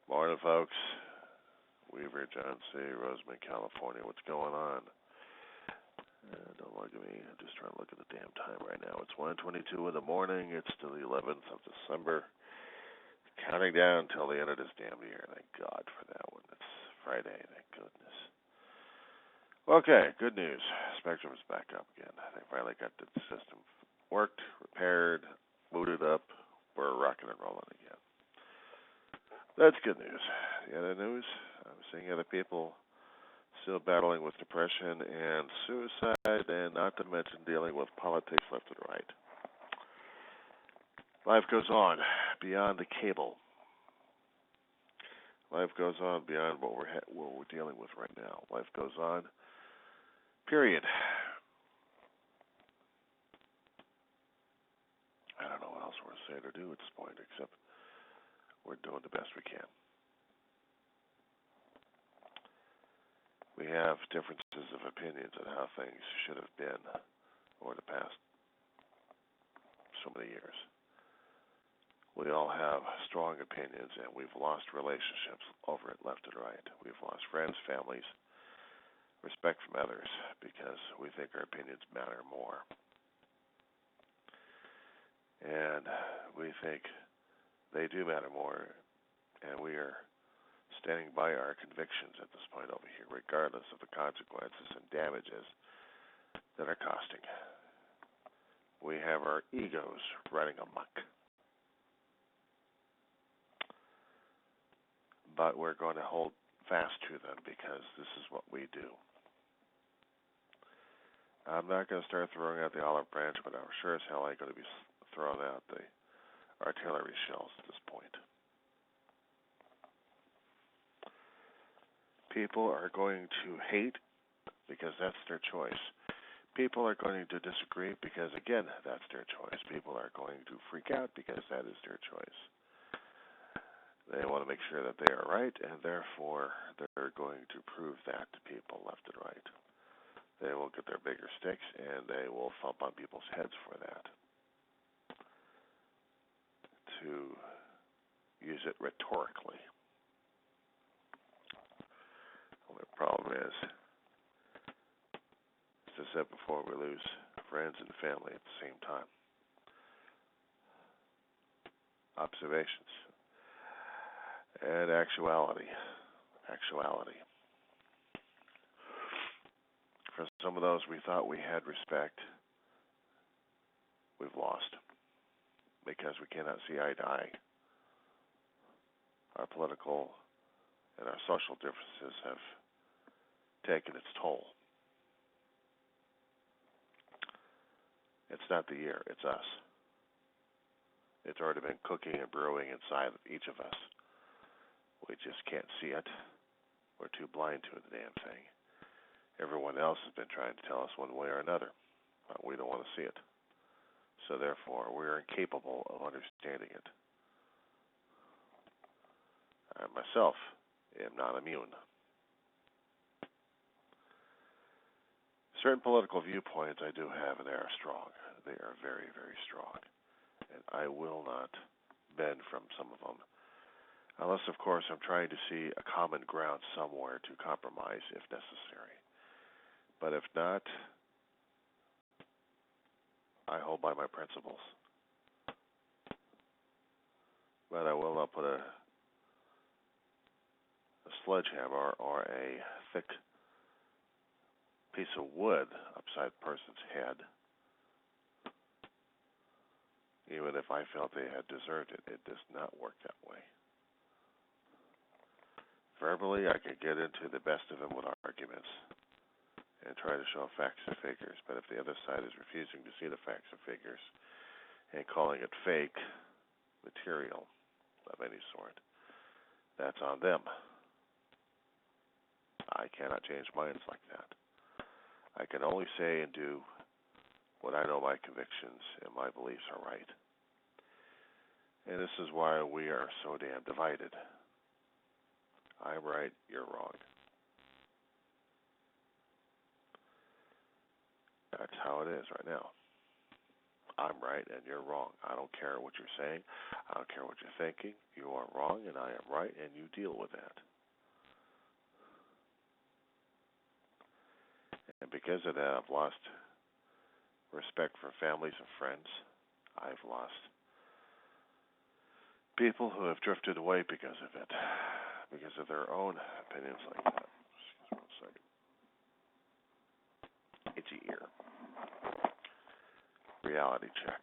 Morning, folks. Weaver, John C., Rosamond, California. What's going on? Don't look at me. I'm just trying to look at the damn time right now. It's 1:22 in the morning. It's still the 11th of December. Counting down till the end of this damn year. Thank God for that one. It's Friday. Thank goodness. Okay, good news. Spectrum's back up again. They finally got the system worked, repaired, booted up. We're rocking and rolling again. That's good news. The other news, I'm seeing other people still battling with depression and suicide, and not to mention dealing with politics left and right. Life goes on beyond the cable. Life goes on beyond what we're dealing with right now. Life goes on. Period. I don't know what else we're saying or do at this point, except we're doing the best we can. We have differences of opinions on how things should have been over the past so many years. We all have strong opinions, and we've lost relationships over it left and right. We've lost friends, families, respect from others, because we think our opinions matter more. And we think they do matter more, and we are standing by our convictions at this point over here, regardless of the consequences and damages that are costing. We have our egos running amok. But we're going to hold fast to them because this is what we do. I'm not going to start throwing out the olive branch, but I'm sure as hell ain't going to be throwing out the artillery shells at this point. People are going to hate because that's their choice. People are going to disagree because, again, that's their choice. People are going to freak out because that is their choice. They want to make sure that they are right, and therefore they're going to prove that to people left and right. They will get their bigger sticks, and they will thump on people's heads for that. To use it rhetorically. The problem is, as I said before, we lose friends and family at the same time. Observations. And actuality. For some of those we thought we had respect, we've lost because we cannot see eye to eye. Our political and our social differences have taken its toll. It's not the year, it's us. It's already been cooking and brewing inside of each of us. We just can't see it. We're too blind to the damn thing. Everyone else has been trying to tell us one way or another, but we don't want to see it. So therefore, we're incapable of understanding it. I myself am not immune. Certain political viewpoints I do have, and they are strong. They are very, very strong. And I will not bend from some of them. Unless, of course, I'm trying to see a common ground somewhere to compromise if necessary. But if not, I hold by my principles. But I will not put a sledgehammer or a thick piece of wood upside a person's head, even if I felt they had deserved it. It does not work that way. Verbally, I can get into the best of them with arguments and try to show facts and figures, but if the other side is refusing to see the facts and figures and calling it fake material of any sort, that's on them. I cannot change minds like that. I can only say and do what I know my convictions and my beliefs are right. And this is why we are so damn divided. I'm right, you're wrong. That's how it is right now. I'm right and you're wrong. I don't care what you're saying. I don't care what you're thinking. You are wrong and I am right, and you deal with that. And because of that, I've lost respect for families and friends. I've lost people who have drifted away because of it, because of their own opinions like that. Just 1 second. Itchy ear. Reality check.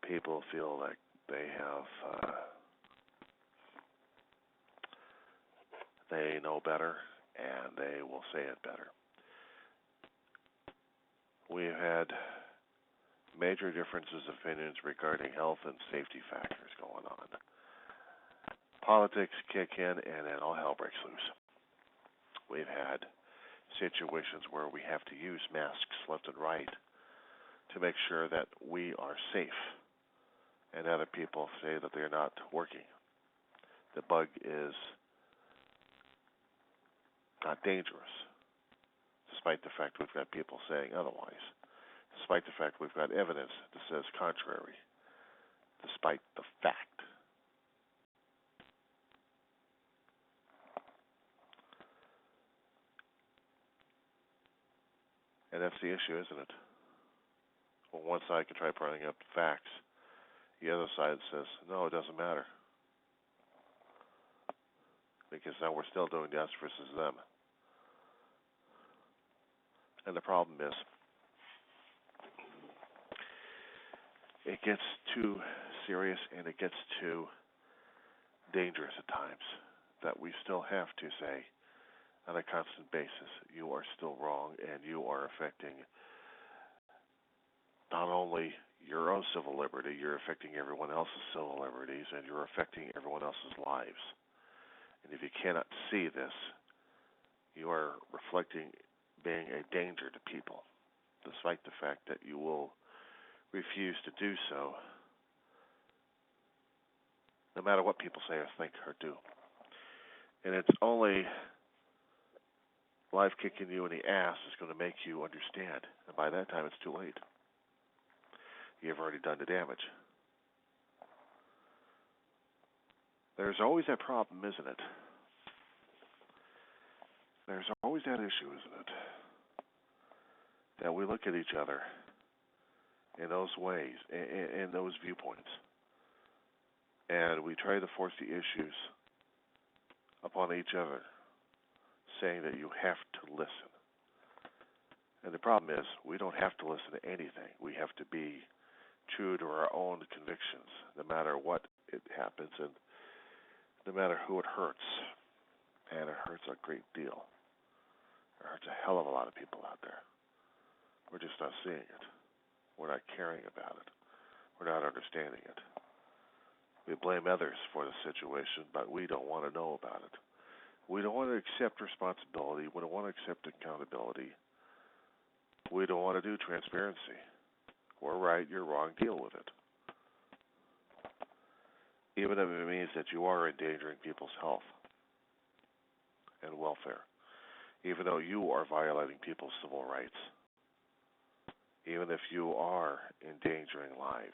People feel like they have, they know better, and they will say it better. We've had major differences of opinions regarding health and safety factors going on. Politics kick in, and then all hell breaks loose. We've had situations where we have to use masks left and right to make sure that we are safe, and other people say that they're not working. The bug is not dangerous, despite the fact we've got people saying otherwise, despite the fact we've got evidence that says contrary, despite the fact. And that's the issue, isn't it? Well, one side can try pointing up facts. The other side says, no, it doesn't matter. Because now we're still doing us versus them. And the problem is, it gets too serious and it gets too dangerous at times that we still have to say on a constant basis, you are still wrong and you are affecting not only your own civil liberty, you're affecting everyone else's civil liberties, and you're affecting everyone else's lives. And if you cannot see this, you are reflecting being a danger to people, despite the fact that you will refuse to do so, no matter what people say or think or do. And it's only life kicking you in the ass is going to make you understand. And by that time, it's too late. You've already done the damage. There's always that problem, isn't it? There's always that issue, isn't it? That we look at each other in those ways, in those viewpoints, and we try to force the issues upon each other, saying that you have to listen. And the problem is, we don't have to listen to anything. We have to be true to our own convictions, no matter what it happens and no matter who it hurts. And it hurts a great deal. It hurts a hell of a lot of people out there. We're just not seeing it. We're not caring about it. We're not understanding it. We blame others for the situation, but we don't want to know about it. We don't want to accept responsibility. We don't want to accept accountability. We don't want to do transparency. We're right, you're wrong, deal with it. Even if it means that you are endangering people's health and welfare. Even though you are violating people's civil rights. Even if you are endangering lives.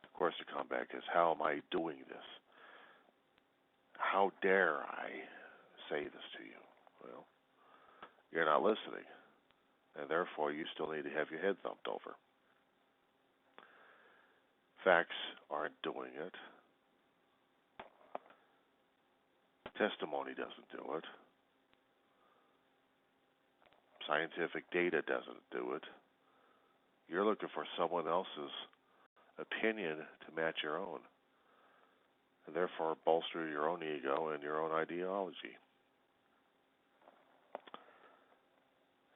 Of course, the comeback is, how am I doing this? How dare I say this to you? Well, you're not listening. And therefore, you still need to have your head thumped over. Facts aren't doing it. Testimony doesn't do it. Scientific data doesn't do it. You're looking for someone else's opinion to match your own, and therefore bolster your own ego and your own ideology.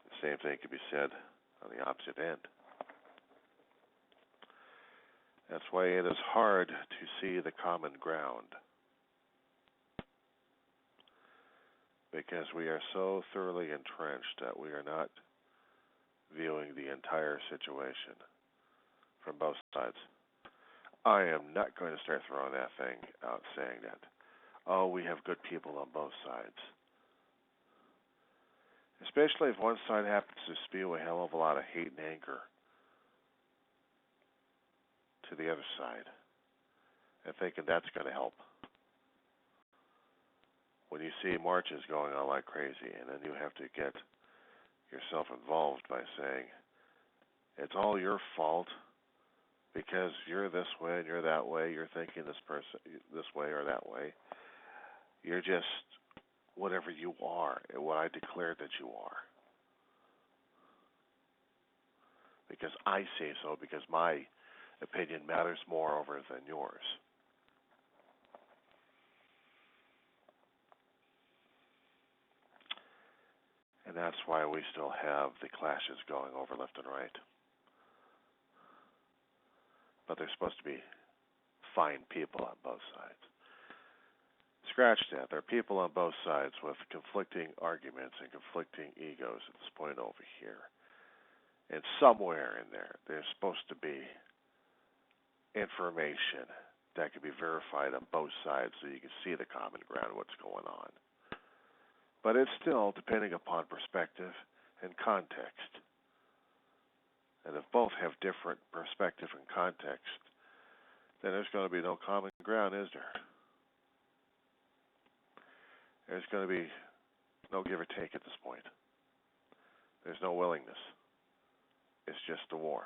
The same thing can be said on the opposite end. That's why it is hard to see the common ground, because we are so thoroughly entrenched that we are not viewing the entire situation from both sides. I am not going to start throwing that thing out saying that, oh, we have good people on both sides. Especially if one side happens to spew a hell of a lot of hate and anger to the other side and thinking that's going to help. When you see marches going on like crazy, and then you have to get yourself involved by saying, it's all your fault because you're this way and you're that way, you're thinking this way or that way. You're just whatever you are and what I declare that you are. Because I say so, because my opinion matters more over than yours. And that's why we still have the clashes going over left and right. But they're supposed to be fine people on both sides. Scratch that. There are people on both sides with conflicting arguments and conflicting egos at this point over here. And somewhere in there, there's supposed to be information that can be verified on both sides so you can see the common ground, what's going on. But it's still depending upon perspective and context. And if both have different perspective and context, then there's going to be no common ground, is there? There's going to be no give or take at this point. There's no willingness. It's just a war.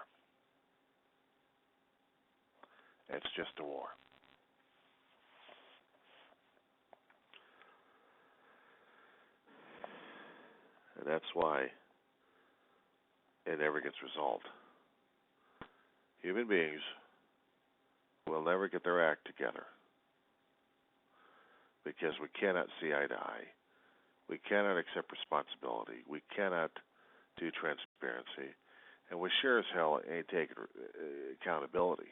It's just a war. And that's why it never gets resolved. Human beings will never get their act together because we cannot see eye to eye. We cannot accept responsibility. We cannot do transparency. And we sure as hell ain't taking accountability.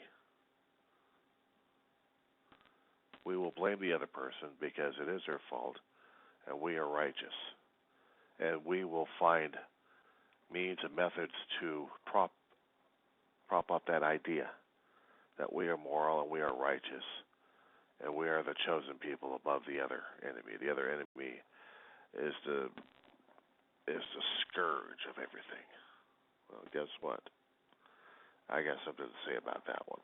We will blame the other person because it is their fault, and we are righteous. And we will find means and methods to prop up that idea that we are moral and we are righteous and we are the chosen people above the other enemy. The other enemy is the scourge of everything. Well, guess what? I got something to say about that one.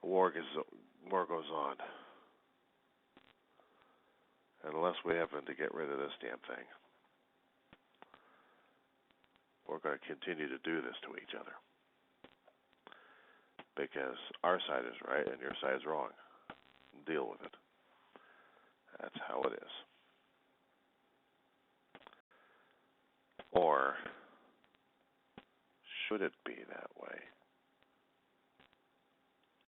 War goes on. And unless we happen to get rid of this damn thing, we're going to continue to do this to each other. Because our side is right and your side is wrong. Deal with it. That's how it is. Or should it be that way?